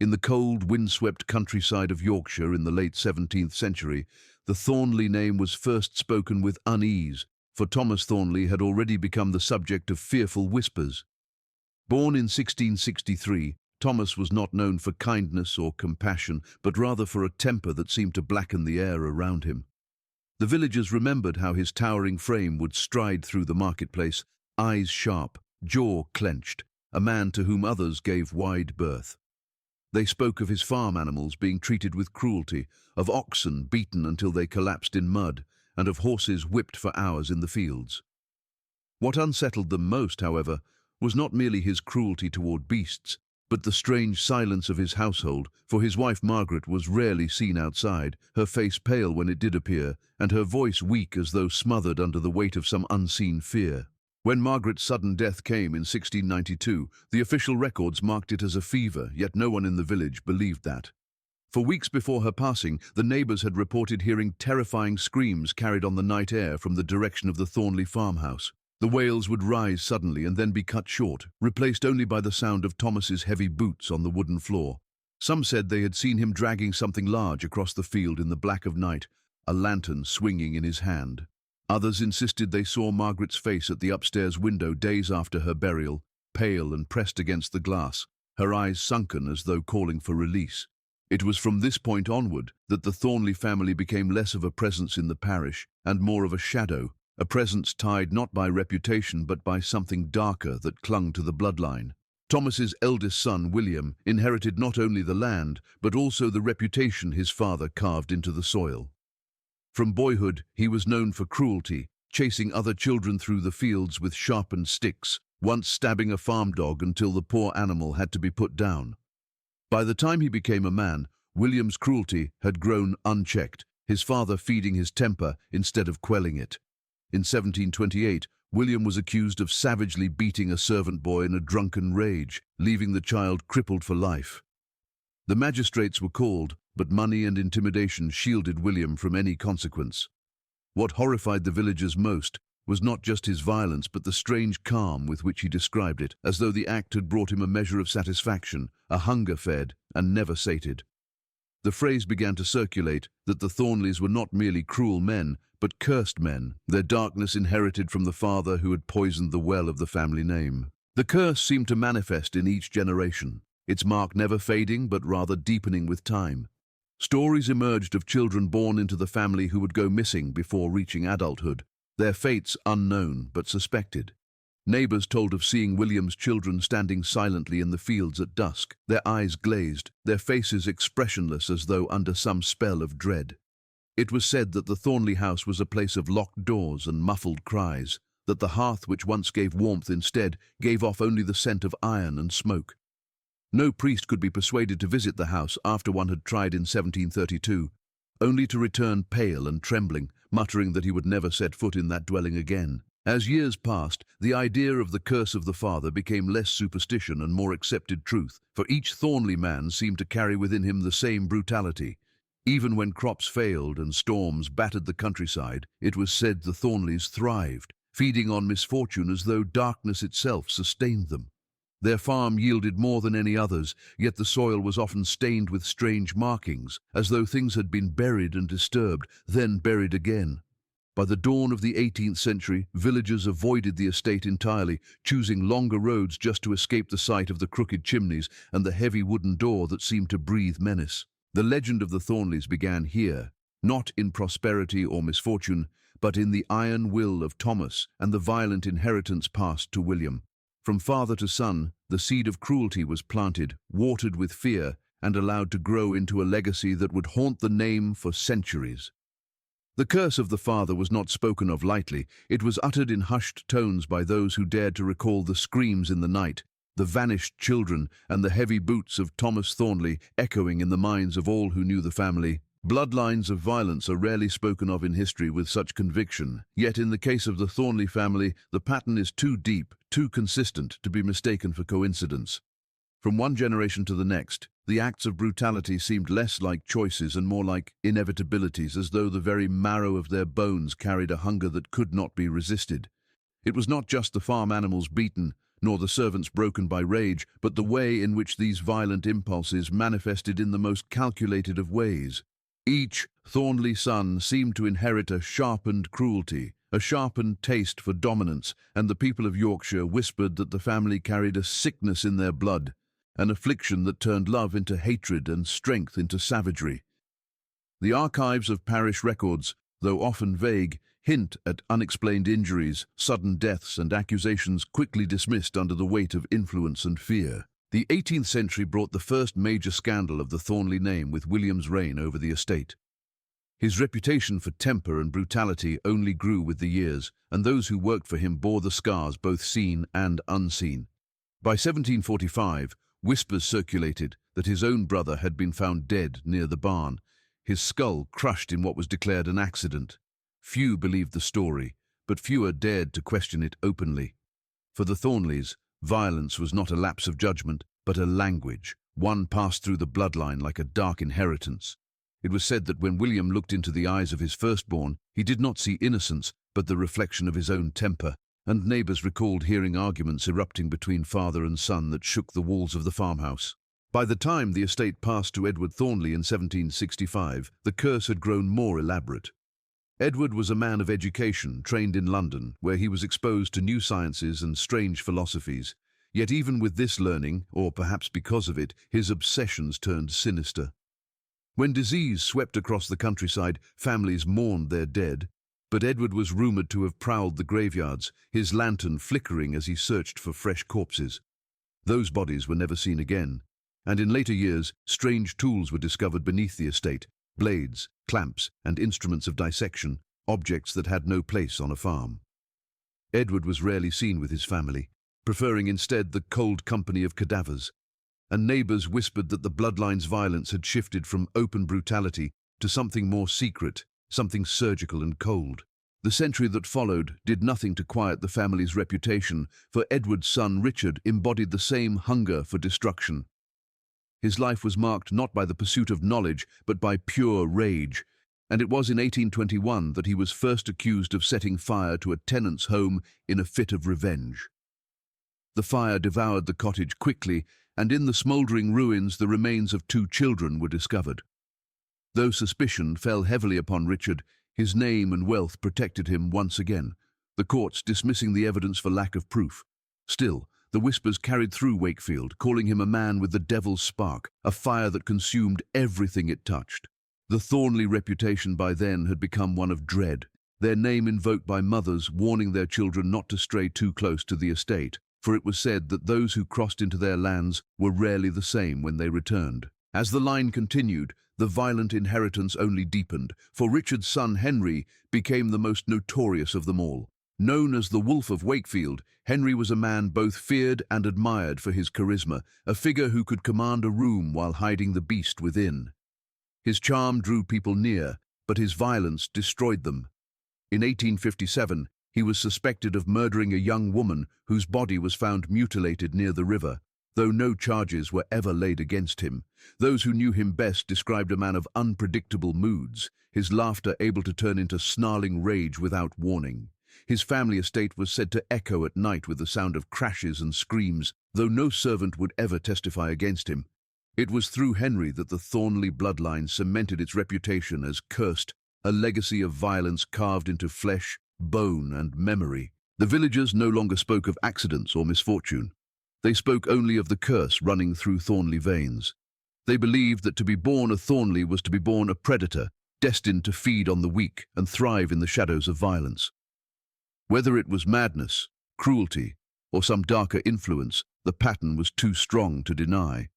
In the cold, windswept countryside of Yorkshire in the late 17th century, the Thornley name was first spoken with unease, for Thomas Thornley had already become the subject of fearful whispers. Born in 1663, Thomas was not known for kindness or compassion, but rather for a temper that seemed to blacken the air around him. The villagers remembered how his towering frame would stride through the marketplace, eyes sharp, jaw clenched, a man to whom others gave wide berth. They spoke of his farm animals being treated with cruelty, of oxen beaten until they collapsed in mud, and of horses whipped for hours in the fields. What unsettled them most, however, was not merely his cruelty toward beasts, but the strange silence of his household, for his wife Margaret was rarely seen outside, her face pale when it did appear, and her voice weak as though smothered under the weight of some unseen fear. When Margaret's sudden death came in 1692, the official records marked it as a fever, yet no one in the village believed that. For weeks before her passing, the neighbours had reported hearing terrifying screams carried on the night air from the direction of the Thornley farmhouse. The wails would rise suddenly and then be cut short, replaced only by the sound of Thomas's heavy boots on the wooden floor. Some said they had seen him dragging something large across the field in the black of night, a lantern swinging in his hand. Others insisted they saw Margaret's face at the upstairs window days after her burial, pale and pressed against the glass, her eyes sunken as though calling for release. It was from this point onward that the Thornley family became less of a presence in the parish and more of a shadow, a presence tied not by reputation but by something darker that clung to the bloodline. Thomas's eldest son, William, inherited not only the land but also the reputation his father carved into the soil. From boyhood, he was known for cruelty, chasing other children through the fields with sharpened sticks, once stabbing a farm dog until the poor animal had to be put down. By the time he became a man, William's cruelty had grown unchecked, his father feeding his temper instead of quelling it. In 1728, William was accused of savagely beating a servant boy in a drunken rage, leaving the child crippled for life. The magistrates were called, but money and intimidation shielded William from any consequence. What horrified the villagers most was not just his violence but the strange calm with which he described it, as though the act had brought him a measure of satisfaction, a hunger fed and never sated. The phrase began to circulate that the Thornleys were not merely cruel men, but cursed men, their darkness inherited from the father who had poisoned the well of the family name. The curse seemed to manifest in each generation, its mark never fading but rather deepening with time. Stories emerged of children born into the family who would go missing before reaching adulthood, their fates unknown but suspected. Neighbours told of seeing William's children standing silently in the fields at dusk, their eyes glazed, their faces expressionless as though under some spell of dread. It was said that the Thornley house was a place of locked doors and muffled cries, that the hearth which once gave warmth instead gave off only the scent of iron and smoke. No priest could be persuaded to visit the house after one had tried in 1732, only to return pale and trembling, muttering that he would never set foot in that dwelling again. As years passed, the idea of the curse of the father became less superstition and more accepted truth, for each Thornley man seemed to carry within him the same brutality. Even when crops failed and storms battered the countryside, it was said the Thornleys thrived, feeding on misfortune as though darkness itself sustained them. Their farm yielded more than any others, yet the soil was often stained with strange markings, as though things had been buried and disturbed, then buried again. By the dawn of the 18th century, villagers avoided the estate entirely, choosing longer roads just to escape the sight of the crooked chimneys and the heavy wooden door that seemed to breathe menace. The legend of the Thornleys began here, not in prosperity or misfortune, but in the iron will of Thomas and the violent inheritance passed to William. From father to son, the seed of cruelty was planted, watered with fear, and allowed to grow into a legacy that would haunt the name for centuries. The curse of the father was not spoken of lightly. It was uttered in hushed tones by those who dared to recall the screams in the night, the vanished children, and the heavy boots of Thomas Thornley echoing in the minds of all who knew the family. Bloodlines of violence are rarely spoken of in history with such conviction, yet in the case of the Thornley family, the pattern is too deep, too consistent to be mistaken for coincidence. From one generation to the next, the acts of brutality seemed less like choices and more like inevitabilities, as though the very marrow of their bones carried a hunger that could not be resisted. It was not just the farm animals beaten, nor the servants broken by rage, but the way in which these violent impulses manifested in the most calculated of ways. Each Thornley son seemed to inherit a sharpened cruelty, a sharpened taste for dominance, and the people of Yorkshire whispered that the family carried a sickness in their blood, an affliction that turned love into hatred and strength into savagery. The archives of parish records, though often vague, hint at unexplained injuries, sudden deaths, and accusations quickly dismissed under the weight of influence and fear. The 18th century brought the first major scandal of the Thornley name with William's reign over the estate. His reputation for temper and brutality only grew with the years, and those who worked for him bore the scars both seen and unseen. By 1745, whispers circulated that his own brother had been found dead near the barn, his skull crushed in what was declared an accident. Few believed the story, but fewer dared to question it openly. For the Thornleys, violence was not a lapse of judgment, but a language, one passed through the bloodline like a dark inheritance. It was said that when William looked into the eyes of his firstborn, he did not see innocence, but the reflection of his own temper, and neighbours recalled hearing arguments erupting between father and son that shook the walls of the farmhouse. By the time the estate passed to Edward Thornley in 1765, the curse had grown more elaborate. Edward was a man of education, trained in London, where he was exposed to new sciences and strange philosophies. Yet even with this learning, or perhaps because of it, his obsessions turned sinister. When disease swept across the countryside, families mourned their dead, but Edward was rumoured to have prowled the graveyards, his lantern flickering as he searched for fresh corpses. Those bodies were never seen again, and in later years, strange tools were discovered beneath the estate, blades, clamps, and instruments of dissection, objects that had no place on a farm. Edward was rarely seen with his family, preferring instead the cold company of cadavers, and neighbours whispered that the bloodline's violence had shifted from open brutality to something more secret, something surgical and cold. The century that followed did nothing to quiet the family's reputation, for Edward's son Richard embodied the same hunger for destruction. His life was marked not by the pursuit of knowledge, but by pure rage, and it was in 1821 that he was first accused of setting fire to a tenant's home in a fit of revenge. The fire devoured the cottage quickly, and in the smouldering ruins the remains of 2 children were discovered. Though suspicion fell heavily upon Richard, his name and wealth protected him once again, the courts dismissing the evidence for lack of proof. Still, the whispers carried through Wakefield, calling him a man with the devil's spark, a fire that consumed everything it touched. The Thornley reputation by then had become one of dread, their name invoked by mothers warning their children not to stray too close to the estate, for it was said that those who crossed into their lands were rarely the same when they returned. As the line continued, the violent inheritance only deepened, for Richard's son Henry became the most notorious of them all. Known as the Wolf of Wakefield, Henry was a man both feared and admired for his charisma, a figure who could command a room while hiding the beast within. His charm drew people near, but his violence destroyed them. In 1857, he was suspected of murdering a young woman whose body was found mutilated near the river, though no charges were ever laid against him. Those who knew him best described a man of unpredictable moods, his laughter able to turn into snarling rage without warning. His family estate was said to echo at night with the sound of crashes and screams, though no servant would ever testify against him. It was through Henry that the Thornley bloodline cemented its reputation as cursed, a legacy of violence carved into flesh, bone, and memory. The villagers no longer spoke of accidents or misfortune. They spoke only of the curse running through Thornley veins. They believed that to be born a Thornley was to be born a predator, destined to feed on the weak and thrive in the shadows of violence. Whether it was madness, cruelty, or some darker influence, the pattern was too strong to deny.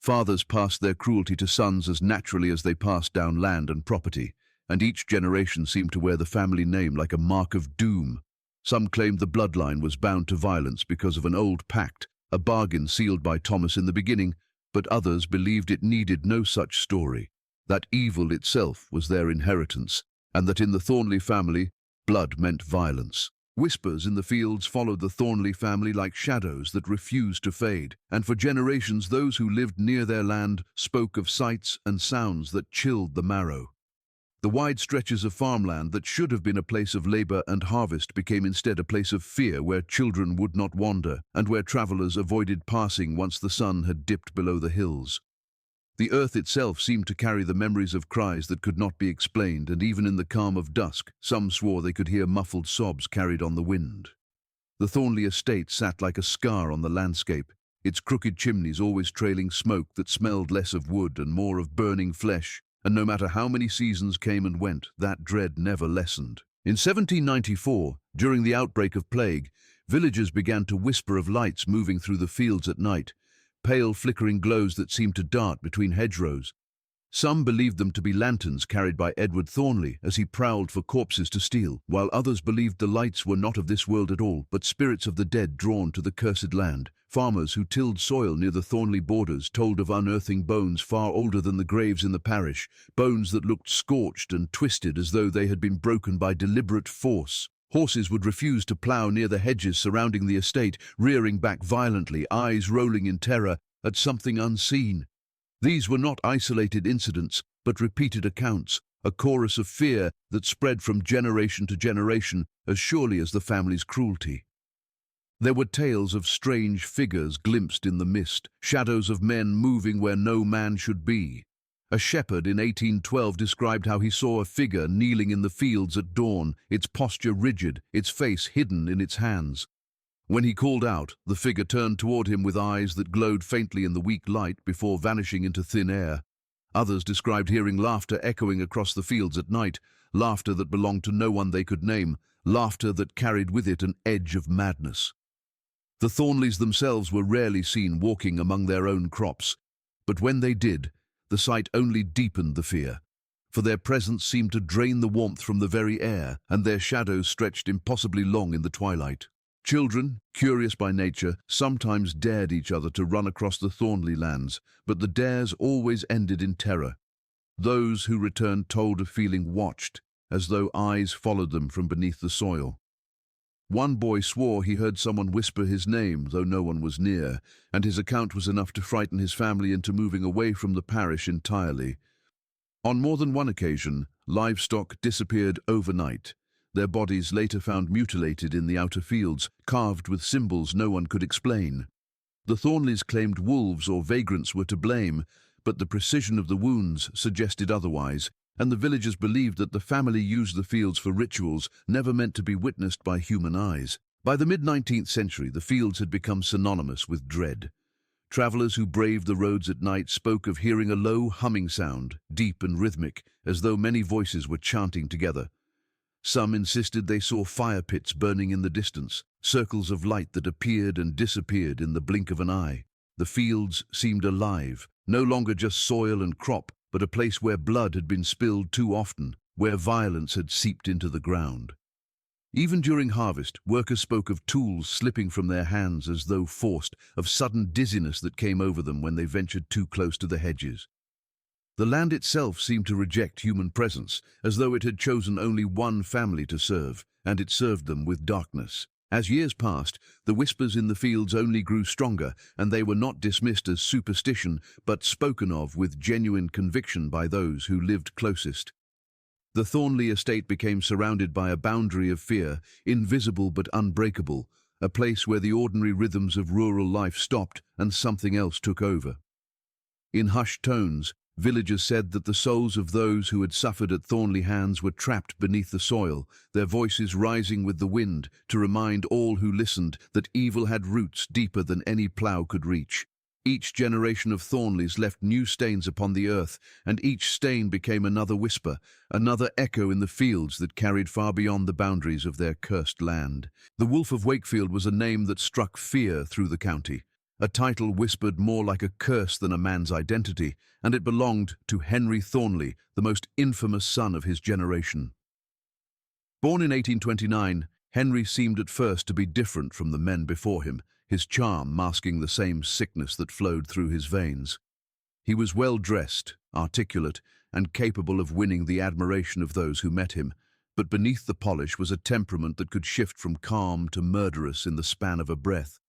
Fathers passed their cruelty to sons as naturally as they passed down land and property, and each generation seemed to wear the family name like a mark of doom. Some claimed the bloodline was bound to violence because of an old pact, a bargain sealed by Thomas in the beginning, but others believed it needed no such story, that evil itself was their inheritance, and that in the Thornley family, blood meant violence. Whispers in the fields followed the Thornley family like shadows that refused to fade, and for generations those who lived near their land spoke of sights and sounds that chilled the marrow. The wide stretches of farmland that should have been a place of labor and harvest became instead a place of fear where children would not wander and where travelers avoided passing once the sun had dipped below the hills. The earth itself seemed to carry the memories of cries that could not be explained, and even in the calm of dusk, some swore they could hear muffled sobs carried on the wind. The Thornley estate sat like a scar on the landscape, its crooked chimneys always trailing smoke that smelled less of wood and more of burning flesh, and no matter how many seasons came and went, that dread never lessened. In 1794, during the outbreak of plague, villagers began to whisper of lights moving through the fields at night, pale flickering glows that seemed to dart between hedgerows. Some believed them to be lanterns carried by Edward Thornley as he prowled for corpses to steal, while others believed the lights were not of this world at all, but spirits of the dead drawn to the cursed land. Farmers who tilled soil near the Thornley borders told of unearthing bones far older than the graves in the parish, bones that looked scorched and twisted as though they had been broken by deliberate force. Horses would refuse to plough near the hedges surrounding the estate, rearing back violently, eyes rolling in terror at something unseen. These were not isolated incidents, but repeated accounts, a chorus of fear that spread from generation to generation as surely as the family's cruelty. There were tales of strange figures glimpsed in the mist, shadows of men moving where no man should be. A shepherd in 1812 described how he saw a figure kneeling in the fields at dawn, its posture rigid, its face hidden in its hands. When he called out, the figure turned toward him with eyes that glowed faintly in the weak light before vanishing into thin air. Others described hearing laughter echoing across the fields at night, laughter that belonged to no one they could name, laughter that carried with it an edge of madness. The Thornleys themselves were rarely seen walking among their own crops, but when they did, the sight only deepened the fear, for their presence seemed to drain the warmth from the very air, and their shadows stretched impossibly long in the twilight. Children, curious by nature, sometimes dared each other to run across the Thornley lands, but the dares always ended in terror. Those who returned told of feeling watched, as though eyes followed them from beneath the soil. One boy swore he heard someone whisper his name, though no one was near, and his account was enough to frighten his family into moving away from the parish entirely. On more than one occasion, livestock disappeared overnight, their bodies later found mutilated in the outer fields, carved with symbols no one could explain. The Thornleys claimed wolves or vagrants were to blame, but the precision of the wounds suggested otherwise, and the villagers believed that the family used the fields for rituals never meant to be witnessed by human eyes. By the mid-19th century, the fields had become synonymous with dread. Travelers who braved the roads at night spoke of hearing a low humming sound, deep and rhythmic, as though many voices were chanting together. Some insisted they saw fire pits burning in the distance, circles of light that appeared and disappeared in the blink of an eye. The fields seemed alive, no longer just soil and crop, but a place where blood had been spilled too often, where violence had seeped into the ground. Even during harvest, workers spoke of tools slipping from their hands as though forced, of sudden dizziness that came over them when they ventured too close to the hedges. The land itself seemed to reject human presence, as though it had chosen only one family to serve, and it served them with darkness. As years passed, the whispers in the fields only grew stronger, and they were not dismissed as superstition, but spoken of with genuine conviction by those who lived closest. The Thornley estate became surrounded by a boundary of fear, invisible but unbreakable, a place where the ordinary rhythms of rural life stopped and something else took over. In hushed tones, villagers said that the souls of those who had suffered at Thornley hands were trapped beneath the soil, their voices rising with the wind to remind all who listened that evil had roots deeper than any plough could reach. Each generation of Thornleys left new stains upon the earth, and each stain became another whisper, another echo in the fields that carried far beyond the boundaries of their cursed land. The Wolf of Wakefield was a name that struck fear through the county, a title whispered more like a curse than a man's identity, and it belonged to Henry Thornley, the most infamous son of his generation. Born in 1829, Henry seemed at first to be different from the men before him, his charm masking the same sickness that flowed through his veins. He was well-dressed, articulate, and capable of winning the admiration of those who met him, but beneath the polish was a temperament that could shift from calm to murderous in the span of a breath.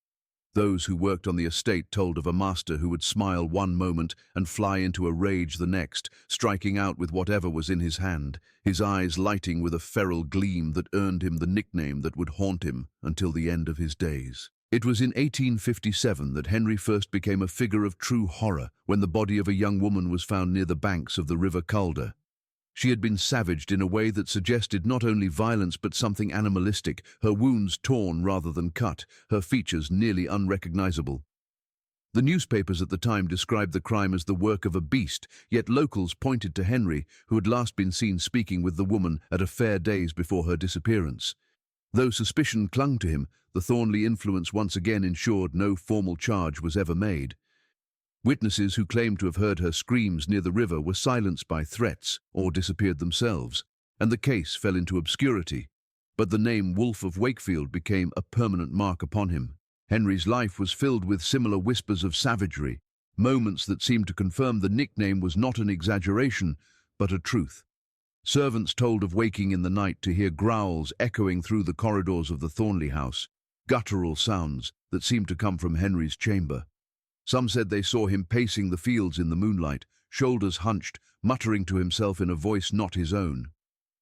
Those who worked on the estate told of a master who would smile one moment and fly into a rage the next, striking out with whatever was in his hand, his eyes lighting with a feral gleam that earned him the nickname that would haunt him until the end of his days. It was in 1857 that Henry first became a figure of true horror when the body of a young woman was found near the banks of the River Calder. She had been savaged in a way that suggested not only violence but something animalistic, her wounds torn rather than cut, her features nearly unrecognizable. The newspapers at the time described the crime as the work of a beast, yet locals pointed to Henry, who had last been seen speaking with the woman at a fair days before her disappearance. Though suspicion clung to him, the Thornley influence once again ensured no formal charge was ever made. Witnesses who claimed to have heard her screams near the river were silenced by threats or disappeared themselves, and the case fell into obscurity. But the name Wolf of Wakefield became a permanent mark upon him. Henry's life was filled with similar whispers of savagery, moments that seemed to confirm the nickname was not an exaggeration, but a truth. Servants told of waking in the night to hear growls echoing through the corridors of the Thornley house, guttural sounds that seemed to come from Henry's chamber. Some said they saw him pacing the fields in the moonlight, shoulders hunched, muttering to himself in a voice not his own.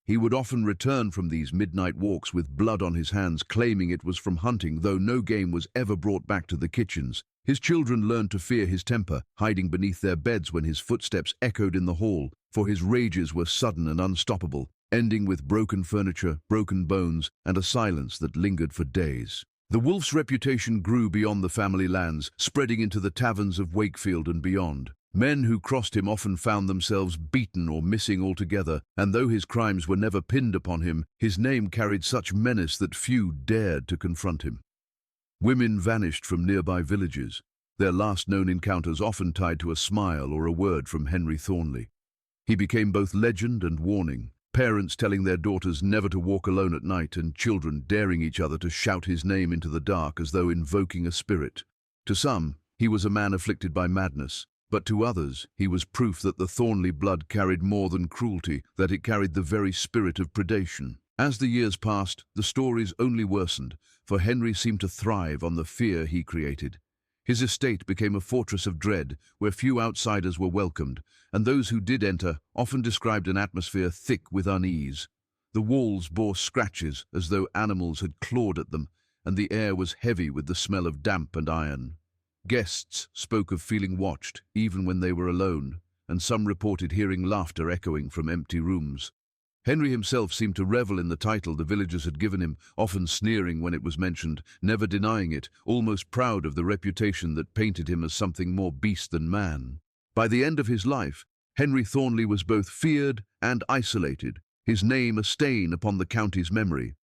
He would often return from these midnight walks with blood on his hands, claiming it was from hunting, though no game was ever brought back to the kitchens. His children learned to fear his temper, hiding beneath their beds when his footsteps echoed in the hall, for his rages were sudden and unstoppable, ending with broken furniture, broken bones, and a silence that lingered for days. The wolf's reputation grew beyond the family lands, spreading into the taverns of Wakefield and beyond. Men who crossed him often found themselves beaten or missing altogether, and though his crimes were never pinned upon him, his name carried such menace that few dared to confront him. Women vanished from nearby villages, their last known encounters often tied to a smile or a word from Henry Thornley. He became both legend and warning, parents telling their daughters never to walk alone at night and children daring each other to shout his name into the dark as though invoking a spirit. To some, he was a man afflicted by madness, but to others, he was proof that the Thornley blood carried more than cruelty, that it carried the very spirit of predation. As the years passed, the stories only worsened, for Henry seemed to thrive on the fear he created. His estate became a fortress of dread, where few outsiders were welcomed, and those who did enter often described an atmosphere thick with unease. The walls bore scratches as though animals had clawed at them, and the air was heavy with the smell of damp and iron. Guests spoke of feeling watched, even when they were alone, and some reported hearing laughter echoing from empty rooms. Henry himself seemed to revel in the title the villagers had given him, often sneering when it was mentioned, never denying it, almost proud of the reputation that painted him as something more beast than man. By the end of his life, Henry Thornley was both feared and isolated, his name a stain upon the county's memory.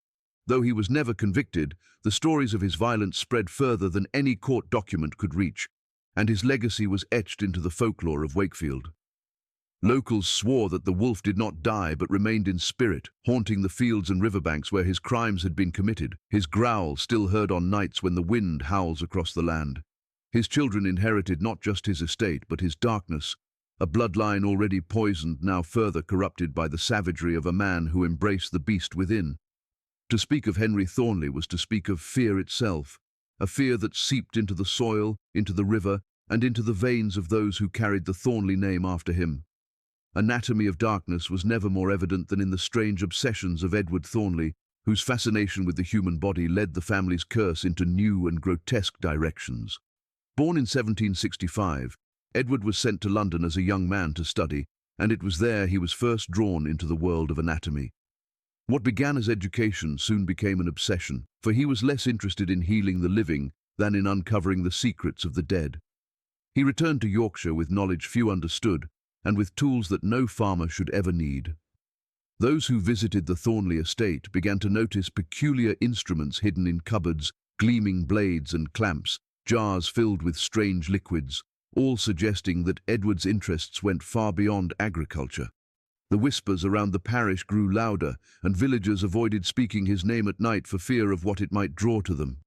Though he was never convicted, the stories of his violence spread further than any court document could reach, and his legacy was etched into the folklore of Wakefield. Locals swore that the wolf did not die but remained in spirit, haunting the fields and riverbanks where his crimes had been committed, his growl still heard on nights when the wind howls across the land. His children inherited not just his estate but his darkness, a bloodline already poisoned, now further corrupted by the savagery of a man who embraced the beast within. To speak of Henry Thornley was to speak of fear itself, a fear that seeped into the soil, into the river, and into the veins of those who carried the Thornley name after him. Anatomy of darkness was never more evident than in the strange obsessions of Edward Thornley, whose fascination with the human body led the family's curse into new and grotesque directions. Born in 1765, Edward was sent to London as a young man to study, and it was there he was first drawn into the world of anatomy. What began as education soon became an obsession, for he was less interested in healing the living than in uncovering the secrets of the dead. He returned to Yorkshire with knowledge few understood, and with tools that no farmer should ever need. Those who visited the Thornley estate began to notice peculiar instruments hidden in cupboards, gleaming blades and clamps, jars filled with strange liquids, all suggesting that Edward's interests went far beyond agriculture. The whispers around the parish grew louder, and villagers avoided speaking his name at night for fear of what it might draw to them.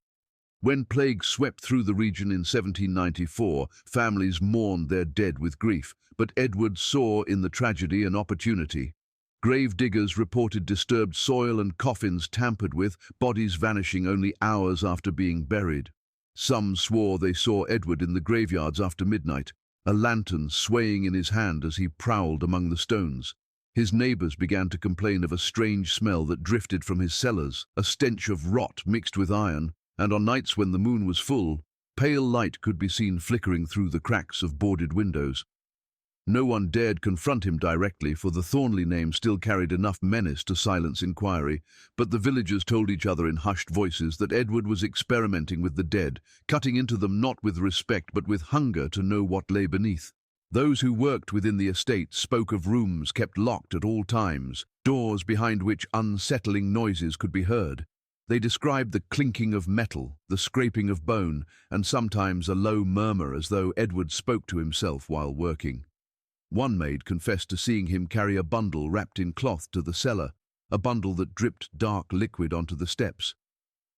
When plague swept through the region in 1794, families mourned their dead with grief, but Edward saw in the tragedy an opportunity. Grave diggers reported disturbed soil and coffins tampered with, bodies vanishing only hours after being buried. Some swore they saw Edward in the graveyards after midnight, a lantern swaying in his hand as he prowled among the stones. His neighbours began to complain of a strange smell that drifted from his cellars, a stench of rot mixed with iron, and on nights when the moon was full, pale light could be seen flickering through the cracks of boarded windows. No one dared confront him directly, for the Thornley name still carried enough menace to silence inquiry, but the villagers told each other in hushed voices that Edward was experimenting with the dead, cutting into them not with respect but with hunger to know what lay beneath. Those who worked within the estate spoke of rooms kept locked at all times, doors behind which unsettling noises could be heard. They described the clinking of metal, the scraping of bone, and sometimes a low murmur as though Edward spoke to himself while working. One maid confessed to seeing him carry a bundle wrapped in cloth to the cellar, a bundle that dripped dark liquid onto the steps.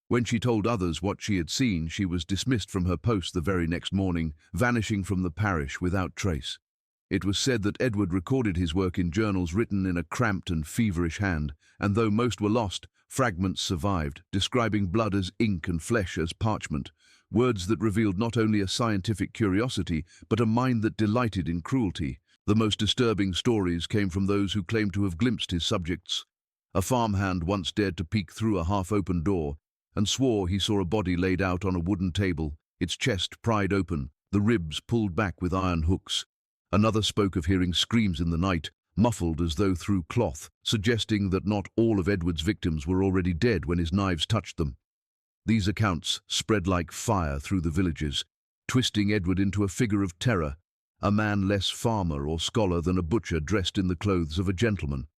When she told others what she had seen, she was dismissed from her post the very next morning, vanishing from the parish without trace. It was said that Edward recorded his work in journals written in a cramped and feverish hand, and though most were lost, fragments survived, describing blood as ink and flesh as parchment, words that revealed not only a scientific curiosity, but a mind that delighted in cruelty. The most disturbing stories came from those who claimed to have glimpsed his subjects. A farmhand once dared to peek through a half-open door and swore he saw a body laid out on a wooden table, its chest pried open, the ribs pulled back with iron hooks. Another spoke of hearing screams in the night, muffled as though through cloth, suggesting that not all of Edward's victims were already dead when his knives touched them. These accounts spread like fire through the villages, twisting Edward into a figure of terror, a man less farmer or scholar than a butcher dressed in the clothes of a gentleman.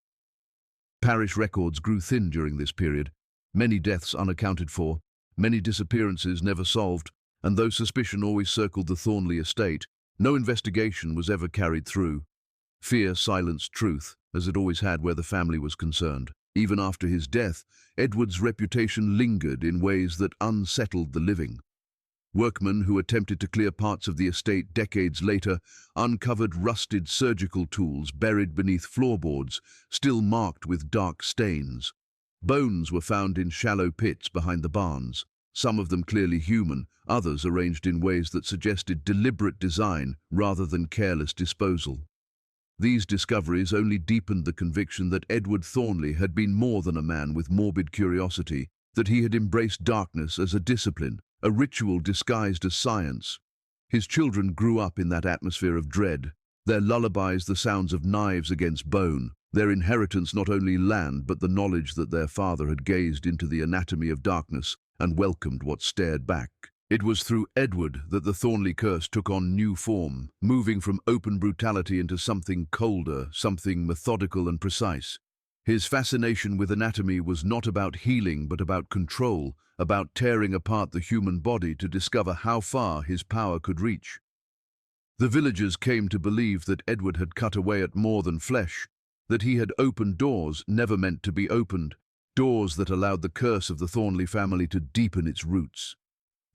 Parish records grew thin during this period, many deaths unaccounted for, many disappearances never solved, and though suspicion always circled the Thornley estate, no investigation was ever carried through. Fear silenced truth, as it always had where the family was concerned. Even after his death, Edward's reputation lingered in ways that unsettled the living. Workmen who attempted to clear parts of the estate decades later uncovered rusted surgical tools buried beneath floorboards, still marked with dark stains. Bones were found in shallow pits behind the barns, some of them clearly human, others arranged in ways that suggested deliberate design rather than careless disposal. These discoveries only deepened the conviction that Edward Thornley had been more than a man with morbid curiosity, that he had embraced darkness as a discipline, a ritual disguised as science. His children grew up in that atmosphere of dread, their lullabies the sounds of knives against bone, their inheritance not only land but the knowledge that their father had gazed into the anatomy of darkness and welcomed what stared back. It was through Edward that the Thornley curse took on new form, moving from open brutality into something colder, something methodical and precise. His fascination with anatomy was not about healing but about control, about tearing apart the human body to discover how far his power could reach. The villagers came to believe that Edward had cut away at more than flesh, that he had opened doors never meant to be opened, doors that allowed the curse of the Thornley family to deepen its roots.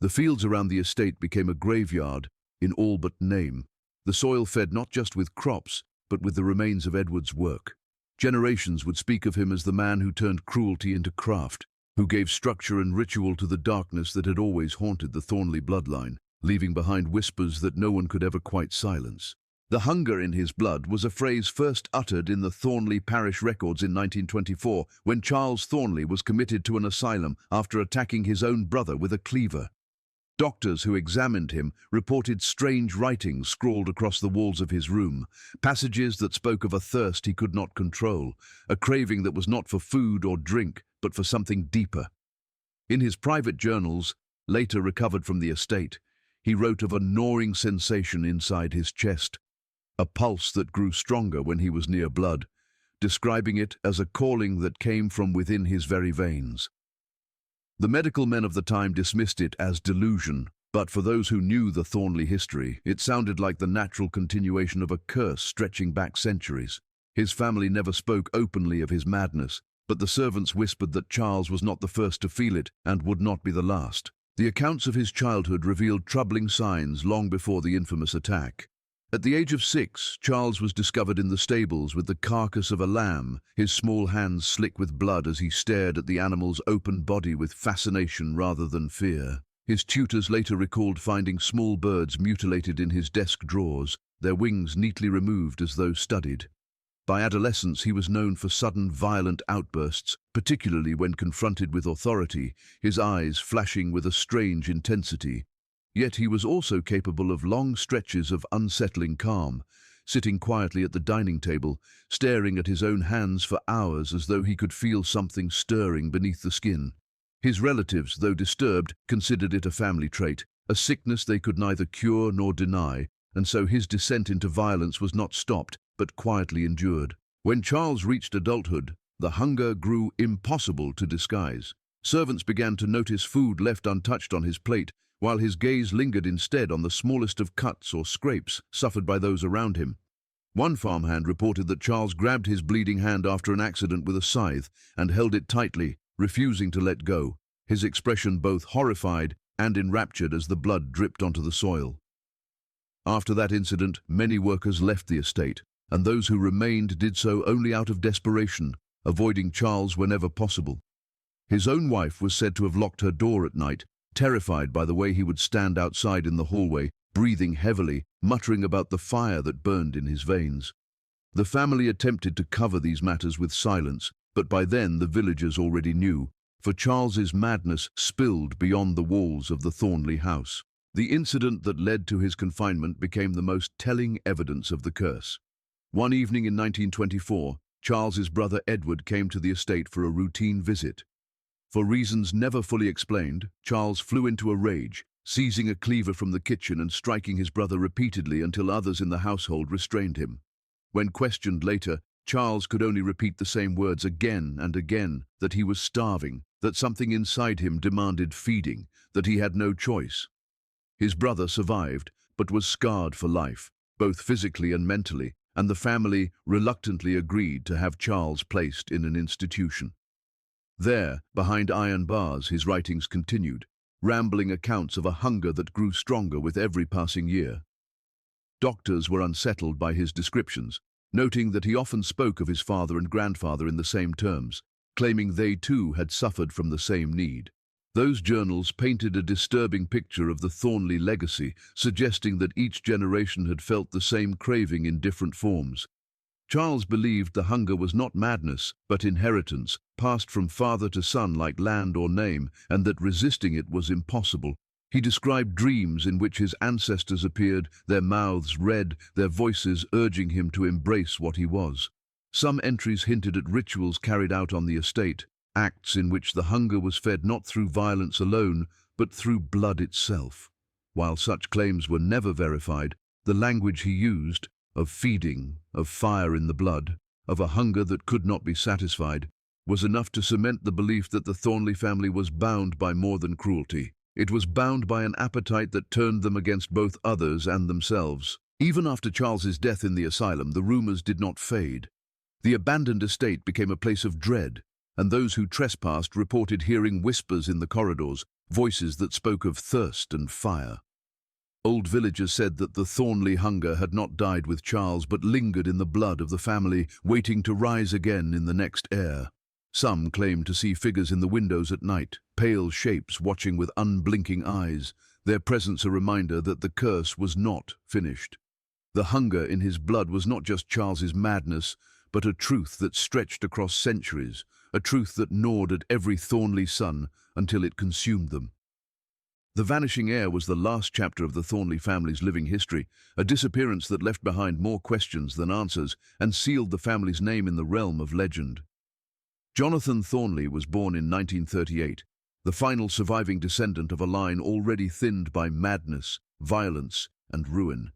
The fields around the estate became a graveyard, in all but name. The soil fed not just with crops, but with the remains of Edward's work. Generations would speak of him as the man who turned cruelty into craft, who gave structure and ritual to the darkness that had always haunted the Thornley bloodline, leaving behind whispers that no one could ever quite silence. The hunger in his blood was a phrase first uttered in the Thornley parish records in 1924, when Charles Thornley was committed to an asylum after attacking his own brother with a cleaver. Doctors who examined him reported strange writings scrawled across the walls of his room, passages that spoke of a thirst he could not control, a craving that was not for food or drink, but for something deeper. In his private journals, later recovered from the estate, he wrote of a gnawing sensation inside his chest, a pulse that grew stronger when he was near blood, describing it as a calling that came from within his very veins. The medical men of the time dismissed it as delusion, but for those who knew the Thornley history, it sounded like the natural continuation of a curse stretching back centuries. His family never spoke openly of his madness, but the servants whispered that Charles was not the first to feel it and would not be the last. The accounts of his childhood revealed troubling signs long before the infamous attack. At the age of 6, Charles was discovered in the stables with the carcass of a lamb, his small hands slick with blood as he stared at the animal's open body with fascination rather than fear. His tutors later recalled finding small birds mutilated in his desk drawers, their wings neatly removed as though studied. By adolescence, he was known for sudden, violent outbursts, particularly when confronted with authority, his eyes flashing with a strange intensity. Yet he was also capable of long stretches of unsettling calm, sitting quietly at the dining table, staring at his own hands for hours as though he could feel something stirring beneath the skin. His relatives, though disturbed, considered it a family trait, a sickness they could neither cure nor deny, and so his descent into violence was not stopped, but quietly endured. When Charles reached adulthood, the hunger grew impossible to disguise. Servants began to notice food left untouched on his plate, while his gaze lingered instead on the smallest of cuts or scrapes suffered by those around him. One farmhand reported that Charles grabbed his bleeding hand after an accident with a scythe and held it tightly, refusing to let go, his expression both horrified and enraptured as the blood dripped onto the soil. After that incident, many workers left the estate, and those who remained did so only out of desperation, avoiding Charles whenever possible. His own wife was said to have locked her door at night, terrified by the way he would stand outside in the hallway, breathing heavily, muttering about the fire that burned in his veins. The family attempted to cover these matters with silence, but by then the villagers already knew, for Charles's madness spilled beyond the walls of the Thornley house. The incident that led to his confinement became the most telling evidence of the curse. One evening in 1924, Charles's brother Edward came to the estate for a routine visit. For reasons never fully explained, Charles flew into a rage, seizing a cleaver from the kitchen and striking his brother repeatedly until others in the household restrained him. When questioned later, Charles could only repeat the same words again and again, that he was starving, that something inside him demanded feeding, that he had no choice. His brother survived, but was scarred for life, both physically and mentally, and the family reluctantly agreed to have Charles placed in an institution. There, behind iron bars, his writings continued, rambling accounts of a hunger that grew stronger with every passing year. Doctors were unsettled by his descriptions, noting that he often spoke of his father and grandfather in the same terms, claiming they too had suffered from the same need. Those journals painted a disturbing picture of the Thornley legacy, suggesting that each generation had felt the same craving in different forms. Charles believed the hunger was not madness, but inheritance, passed from father to son like land or name, and that resisting it was impossible. He described dreams in which his ancestors appeared, their mouths red, their voices urging him to embrace what he was. Some entries hinted at rituals carried out on the estate, acts in which the hunger was fed not through violence alone, but through blood itself. While such claims were never verified, the language he used, of feeding, of fire in the blood, of a hunger that could not be satisfied, was enough to cement the belief that the Thornley family was bound by more than cruelty. It was bound by an appetite that turned them against both others and themselves. Even after Charles's death in the asylum, the rumors did not fade. The abandoned estate became a place of dread, and those who trespassed reported hearing whispers in the corridors, voices that spoke of thirst and fire. Old villagers said that the Thornley hunger had not died with Charles but lingered in the blood of the family, waiting to rise again in the next heir. Some claimed to see figures in the windows at night, pale shapes watching with unblinking eyes, their presence a reminder that the curse was not finished. The hunger in his blood was not just Charles's madness, but a truth that stretched across centuries, a truth that gnawed at every Thornley son until it consumed them. The vanishing heir was the last chapter of the Thornley family's living history, a disappearance that left behind more questions than answers and sealed the family's name in the realm of legend. Jonathan Thornley was born in 1938, the final surviving descendant of a line already thinned by madness, violence, and ruin.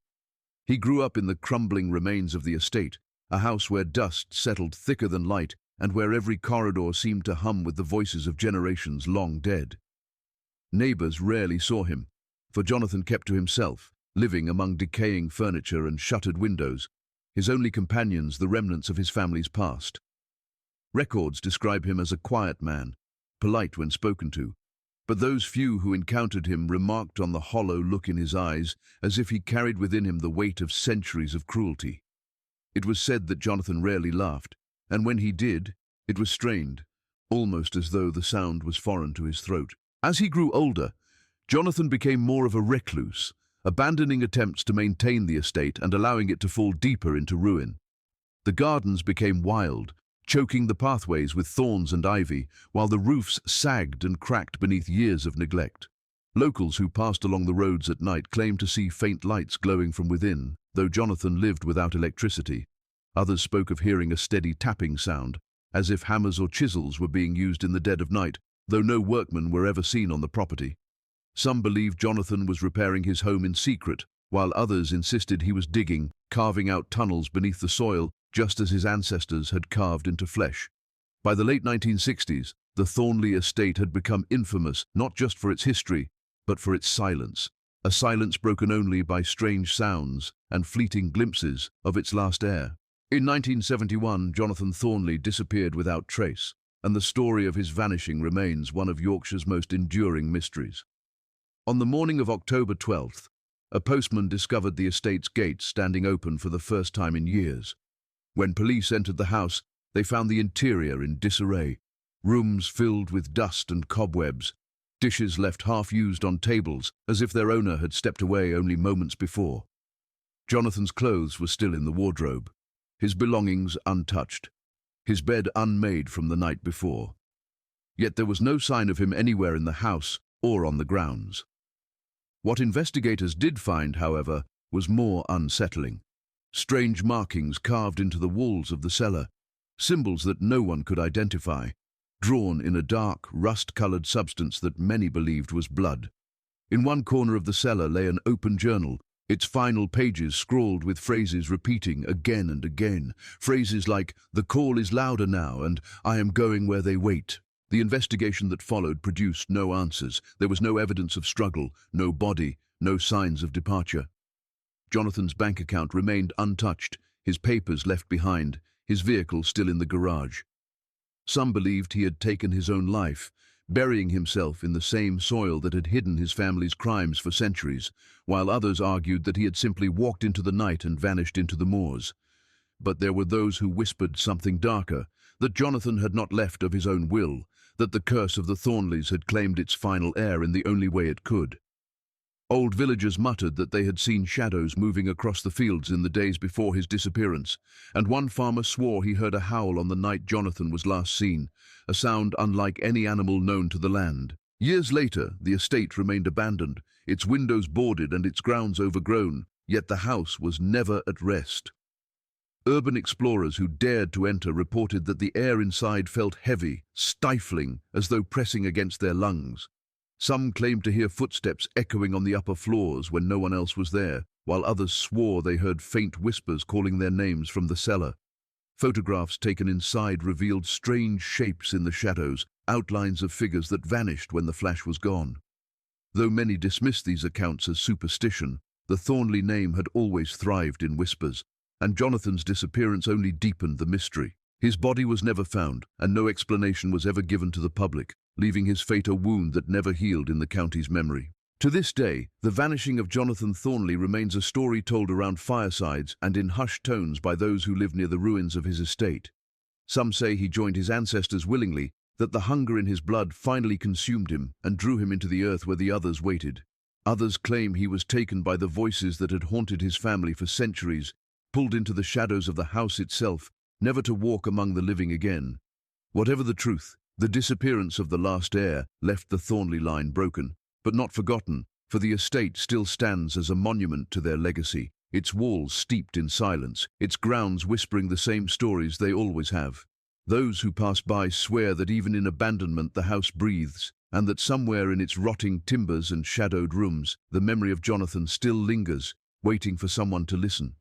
He grew up in the crumbling remains of the estate, a house where dust settled thicker than light and where every corridor seemed to hum with the voices of generations long dead. Neighbors rarely saw him, for Jonathan kept to himself, living among decaying furniture and shuttered windows, his only companions the remnants of his family's past. Records describe him as a quiet man, polite when spoken to, but those few who encountered him remarked on the hollow look in his eyes, as if he carried within him the weight of centuries of cruelty. It was said that Jonathan rarely laughed, and when he did, it was strained, almost as though the sound was foreign to his throat. As he grew older, Jonathan became more of a recluse, abandoning attempts to maintain the estate and allowing it to fall deeper into ruin. The gardens became wild, choking the pathways with thorns and ivy, while the roofs sagged and cracked beneath years of neglect. Locals who passed along the roads at night claimed to see faint lights glowing from within, though Jonathan lived without electricity. Others spoke of hearing a steady tapping sound, as if hammers or chisels were being used in the dead of night, though no workmen were ever seen on the property. Some believed Jonathan was repairing his home in secret, while others insisted he was digging, carving out tunnels beneath the soil, just as his ancestors had carved into flesh. By the late 1960s, the Thornley estate had become infamous not just for its history, but for its silence, a silence broken only by strange sounds and fleeting glimpses of its last heir. In 1971, Jonathan Thornley disappeared without trace, and the story of his vanishing remains one of Yorkshire's most enduring mysteries. On the morning of October 12th, a postman discovered the estate's gates standing open for the first time in years. When police entered the house, they found the interior in disarray, rooms filled with dust and cobwebs, dishes left half-used on tables as if their owner had stepped away only moments before. Jonathan's clothes were still in the wardrobe, his belongings untouched, his bed unmade from the night before. Yet there was no sign of him anywhere in the house or on the grounds. What investigators did find, however, was more unsettling. Strange markings carved into the walls of the cellar, symbols that no one could identify, drawn in a dark, rust-colored substance that many believed was blood. In one corner of the cellar lay an open journal, its final pages scrawled with phrases repeating again and again. Phrases like, "The call is louder now," and "I am going where they wait." The investigation that followed produced no answers. There was no evidence of struggle, no body, no signs of departure. Jonathan's bank account remained untouched, his papers left behind, his vehicle still in the garage. Some believed he had taken his own life, burying himself in the same soil that had hidden his family's crimes for centuries, while others argued that he had simply walked into the night and vanished into the moors. But there were those who whispered something darker, that Jonathan had not left of his own will, that the curse of the Thornleys had claimed its final heir in the only way it could. Old villagers muttered that they had seen shadows moving across the fields in the days before his disappearance, and one farmer swore he heard a howl on the night Jonathan was last seen, a sound unlike any animal known to the land. Years later, the estate remained abandoned, its windows boarded and its grounds overgrown, yet the house was never at rest. Urban explorers who dared to enter reported that the air inside felt heavy, stifling, as though pressing against their lungs. Some claimed to hear footsteps echoing on the upper floors when no one else was there, while others swore they heard faint whispers calling their names from the cellar. Photographs taken inside revealed strange shapes in the shadows, outlines of figures that vanished when the flash was gone. Though many dismissed these accounts as superstition, the Thornley name had always thrived in whispers, and Jonathan's disappearance only deepened the mystery. His body was never found, and no explanation was ever given to the public, leaving his fate a wound that never healed in the county's memory. To this day, the vanishing of Jonathan Thornley remains a story told around firesides and in hushed tones by those who live near the ruins of his estate. Some say he joined his ancestors willingly, that the hunger in his blood finally consumed him and drew him into the earth where the others waited. Others claim he was taken by the voices that had haunted his family for centuries, pulled into the shadows of the house itself, never to walk among the living again. Whatever the truth, the disappearance of the last heir left the Thornley line broken, but not forgotten, for the estate still stands as a monument to their legacy, its walls steeped in silence, its grounds whispering the same stories they always have. Those who pass by swear that even in abandonment the house breathes, and that somewhere in its rotting timbers and shadowed rooms, the memory of Jonathan still lingers, waiting for someone to listen.